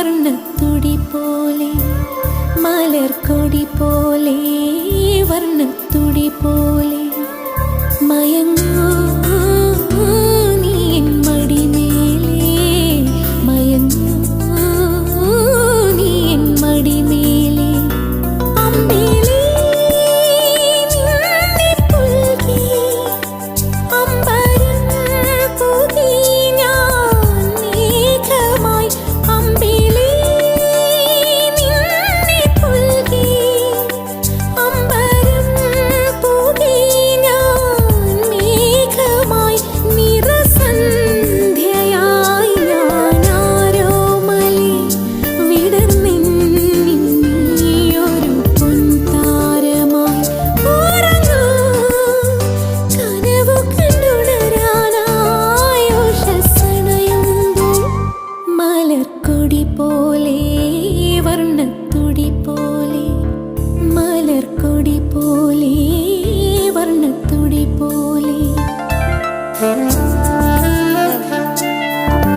വർണ്ണത്തുടി പോലെ മലർക്കൊടി പോലെ വർണ്ണത്തുടി പോലെ മയങ്ങൂ നീ എൻ മടിമേലേ മയങ്ങൂ നീ എൻ മടിമേലേ അമ്പിളി നിന്നെ പുൽകി അമ്പരം പുകി ഞാൻ മേഘമായി അമ്പിളി നിന്നെ പുൽകി അമ്പരം പുകി ഞാൻ മേഘമായി നിറസന്ധ്യയായി ഞാനാരോമലേ വിടർന്നിന്നിയൊരു പൊൻതാരമായി ഉറങ്ങൂ കനവു കണ്ടുണരാനായി ഉഷസ്സണയുമ്പോൾ മലർക്കൊടി പോലെ വർണ്ണത്തുടി പോലെ മലർക്കൊടി പോലെ വർണ്ണത്തുടി പോലെ